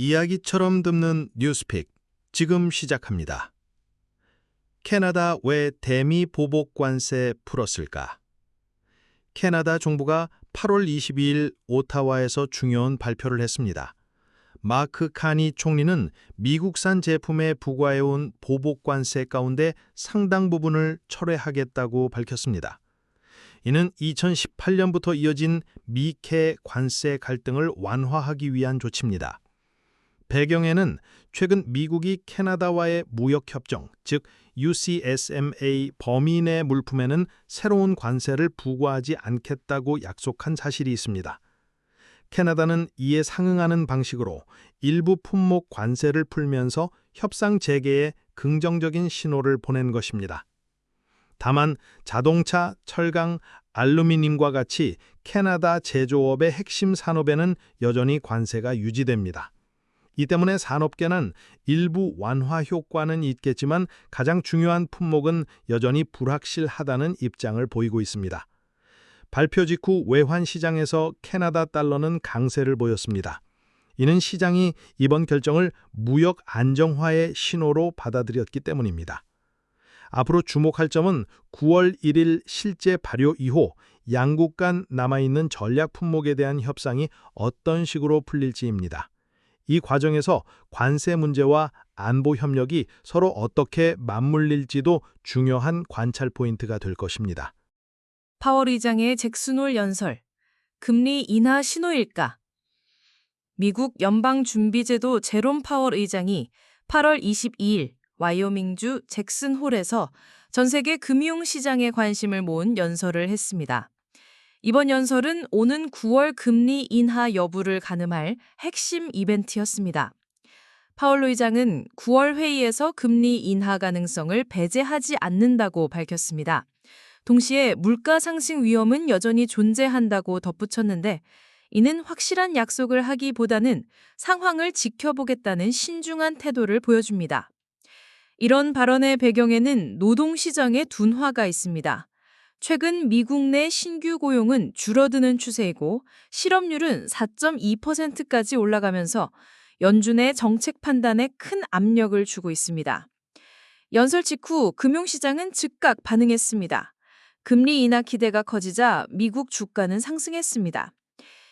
이야기처럼 듣는 뉴스픽 지금 시작합니다. 캐나다 왜 대미 보복 관세 풀었을까? 캐나다 정부가 8월 22일 오타와에서 중요한 발표를 했습니다. 마크 카니 총리는 미국산 제품에 부과해온 보복 관세 가운데 상당 부분을 철회하겠다고 밝혔습니다. 이는 2018년부터 이어진 미캐 관세 갈등을 완화하기 위한 조치입니다. 배경에는 최근 미국이 캐나다와의 무역협정, 즉 UCSMA 범위 내 물품에는 새로운 관세를 부과하지 않겠다고 약속한 사실이 있습니다. 캐나다는 이에 상응하는 방식으로 일부 품목 관세를 풀면서 협상 재개에 긍정적인 신호를 보낸 것입니다. 다만 자동차, 철강, 알루미늄과 같이 캐나다 제조업의 핵심 산업에는 여전히 관세가 유지됩니다. 이 때문에 산업계는 일부 완화 효과는 있겠지만 가장 중요한 품목은 여전히 불확실하다는 입장을 보이고 있습니다. 발표 직후 외환 시장에서 캐나다 달러는 강세를 보였습니다. 이는 시장이 이번 결정을 무역 안정화의 신호로 받아들였기 때문입니다. 앞으로 주목할 점은 9월 1일 실제 발효 이후 양국 간 남아있는 전략 품목에 대한 협상이 어떤 식으로 풀릴지입니다. 이 과정에서 관세 문제와 안보 협력이 서로 어떻게 맞물릴지도 중요한 관찰 포인트가 될 것입니다. 파월 의장의 잭슨홀 연설, 금리 인하 신호일까? 미국 연방준비제도 제롬 파월 의장이 8월 22일 와이오밍주 잭슨홀에서 전 세계 금융시장에 관심을 모은 연설을 했습니다. 이번 연설은 오는 9월 금리 인하 여부를 가늠할 핵심 이벤트였습니다. 파월 의장은 9월 회의에서 금리 인하 가능성을 배제하지 않는다고 밝혔습니다. 동시에 물가 상승 위험은 여전히 존재한다고 덧붙였는데 이는 확실한 약속을 하기보다는 상황을 지켜보겠다는 신중한 태도를 보여줍니다. 이런 발언의 배경에는 노동시장의 둔화가 있습니다. 최근 미국 내 신규 고용은 줄어드는 추세이고 실업률은 4.2%까지 올라가면서 연준의 정책 판단에 큰 압력을 주고 있습니다. 연설 직후 금융시장은 즉각 반응했습니다. 금리 인하 기대가 커지자 미국 주가는 상승했습니다.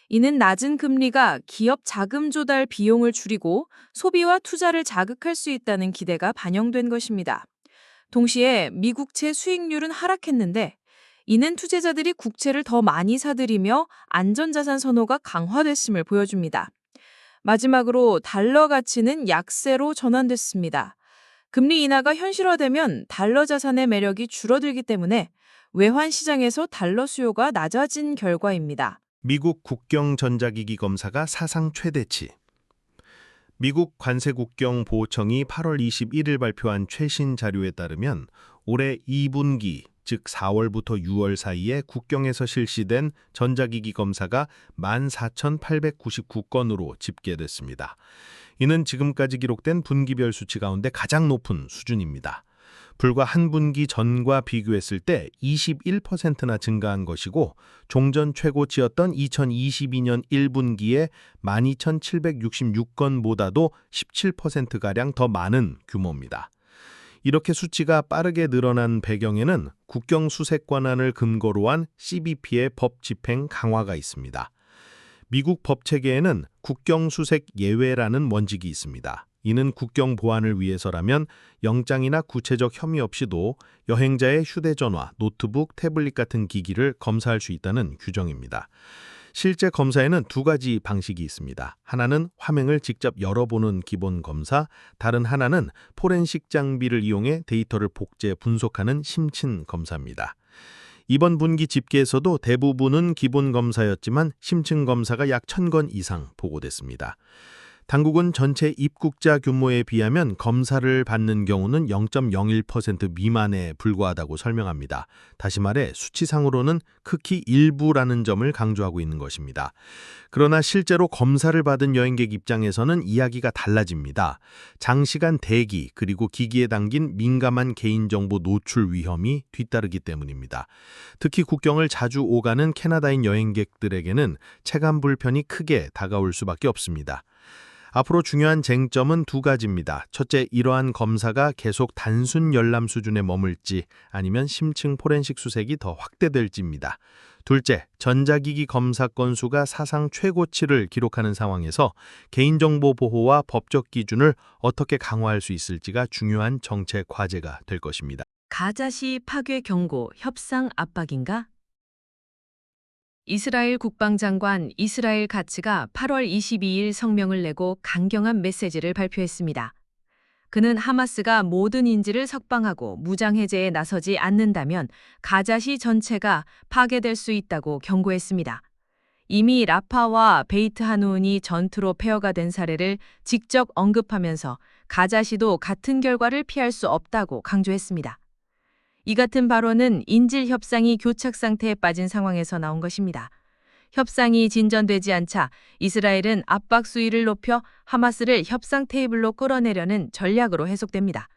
이는 낮은 금리가 기업 자금 조달 비용을 줄이고 소비와 투자를 자극할 수 있다는 기대가 반영된 것입니다. 동시에 미국채 수익률은 하락했는데 이는 투자자들이 국채를 더 많이 사들이며 안전자산 선호가 강화됐음을 보여줍니다. 마지막으로 달러 가치는 약세로 전환됐습니다. 금리 인하가 현실화되면 달러 자산의 매력이 줄어들기 때문에 외환 시장에서 달러 수요가 낮아진 결과입니다. 미국 국경 전자기기 검사가 사상 최대치. 미국 관세국경보호청이 8월 21일 발표한 최신 자료에 따르면 올해 2분기, 즉 4월부터 6월 사이에 국경에서 실시된 전자기기 검사가 14,899건으로 집계됐습니다. 이는 지금까지 기록된 분기별 수치 가운데 가장 높은 수준입니다. 불과 한 분기 전과 비교했을 때 21%나 증가한 것이고 종전 최고치였던 2022년 1분기에 12,766건보다도 17%가량 더 많은 규모입니다. 이렇게 수치가 빠르게 늘어난 배경에는 국경 수색 권한을 근거로 한 CBP의 법 집행 강화가 있습니다. 미국 법 체계에는 국경 수색 예외라는 원칙이 있습니다. 이는 국경 보안을 위해서라면 영장이나 구체적 혐의 없이도 여행자의 휴대전화, 노트북, 태블릿 같은 기기를 검사할 수 있다는 규정입니다. 실제 검사에는 두 가지 방식이 있습니다. 하나는 화면을 직접 열어보는 기본 검사, 다른 하나는 포렌식 장비를 이용해 데이터를 복제, 분석하는 심층 검사입니다. 이번 분기 집계에서도 대부분은 기본 검사였지만 심층 검사가 약 1,000건 이상 보고됐습니다. 당국은 전체 입국자 규모에 비하면 검사를 받는 경우는 0.01% 미만에 불과하다고 설명합니다. 다시 말해 수치상으로는 극히 일부라는 점을 강조하고 있는 것입니다. 그러나 실제로 검사를 받은 여행객 입장에서는 이야기가 달라집니다. 장시간 대기 그리고 기기에 담긴 민감한 개인정보 노출 위험이 뒤따르기 때문입니다. 특히 국경을 자주 오가는 캐나다인 여행객들에게는 체감 불편이 크게 다가올 수밖에 없습니다. 앞으로 중요한 쟁점은 두 가지입니다. 첫째, 이러한 검사가 계속 단순 열람 수준에 머물지 아니면 심층 포렌식 수색이 더 확대될지입니다. 둘째, 전자기기 검사 건수가 사상 최고치를 기록하는 상황에서 개인정보 보호와 법적 기준을 어떻게 강화할 수 있을지가 중요한 정책 과제가 될 것입니다. 가자시 파괴 경고, 협상 압박인가? 이스라엘 국방장관 이스라엘 가츠가 8월 22일 성명을 내고 강경한 메시지를 발표했습니다. 그는 하마스가 모든 인질을 석방하고 무장해제에 나서지 않는다면 가자시 전체가 파괴될 수 있다고 경고했습니다. 이미 라파와 베이트 하누은이 전투로 폐허가 된 사례를 직접 언급하면서 가자시도 같은 결과를 피할 수 없다고 강조했습니다. 이 같은 발언은 인질 협상이 교착 상태에 빠진 상황에서 나온 것입니다. 협상이 진전되지 않자 이스라엘은 압박 수위를 높여 하마스를 협상 테이블로 끌어내려는 전략으로 해석됩니다.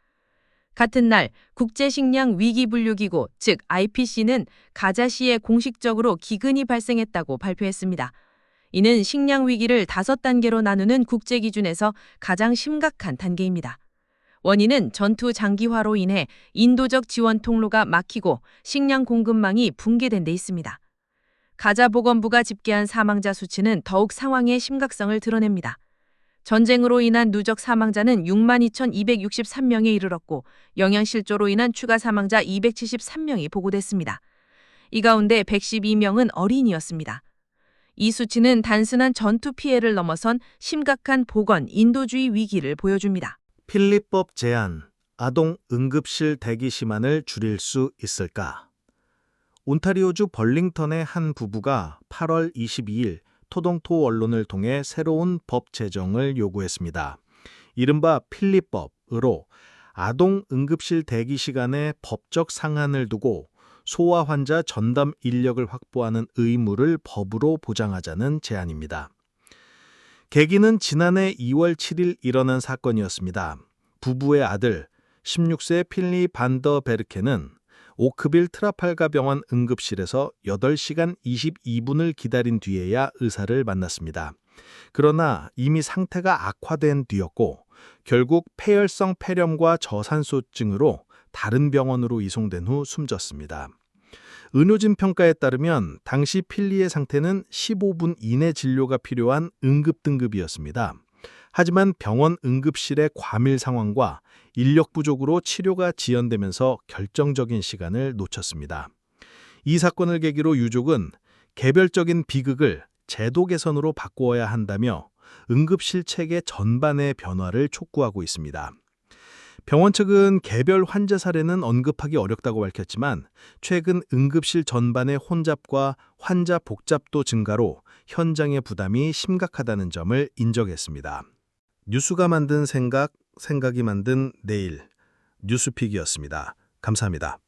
같은 날 국제식량 위기분류기구 즉 IPC는 가자시에 공식적으로 기근이 발생했다고 발표했습니다. 이는 식량 위기를 5단계로 나누는 국제 기준에서 가장 심각한 단계입니다. 원인은 전투 장기화로 인해 인도적 지원 통로가 막히고 식량 공급망이 붕괴된 데 있습니다. 가자 보건부가 집계한 사망자 수치는 더욱 상황의 심각성을 드러냅니다. 전쟁으로 인한 누적 사망자는 62,263명에 이르렀고 영양실조로 인한 추가 사망자 273명이 보고됐습니다. 이 가운데 112명은 어린이였습니다. 이 수치는 단순한 전투 피해를 넘어선 심각한 보건 인도주의 위기를 보여줍니다. 필리법 제안, 아동 응급실 대기 시간을 줄일 수 있을까? 온타리오주 벌링턴의 한 부부가 8월 22일 토동토 언론을 통해 새로운 법 제정을 요구했습니다. 이른바 필리법으로 아동 응급실 대기 시간에 법적 상한을 두고 소아 환자 전담 인력을 확보하는 의무를 법으로 보장하자는 제안입니다. 계기는 지난해 2월 7일 일어난 사건이었습니다. 부부의 아들 16세 필리 반더 베르케는 오크빌 트라팔가 병원 응급실에서 8시간 22분을 기다린 뒤에야 의사를 만났습니다. 그러나 이미 상태가 악화된 뒤였고 결국 폐혈성 폐렴과 저산소증으로 다른 병원으로 이송된 후 숨졌습니다. 의료진 평가에 따르면 당시 필리의 상태는 15분 이내 진료가 필요한 응급 등급이었습니다. 하지만 병원 응급실의 과밀 상황과 인력 부족으로 치료가 지연되면서 결정적인 시간을 놓쳤습니다. 이 사건을 계기로 유족은 개별적인 비극을 제도 개선으로 바꾸어야 한다며 응급실 체계 전반의 변화를 촉구하고 있습니다. 병원 측은 개별 환자 사례는 언급하기 어렵다고 밝혔지만 최근 응급실 전반의 혼잡과 환자 복잡도 증가로 현장의 부담이 심각하다는 점을 인정했습니다. 뉴스가 만든 생각, 생각이 만든 내일, 뉴스픽이었습니다. 감사합니다.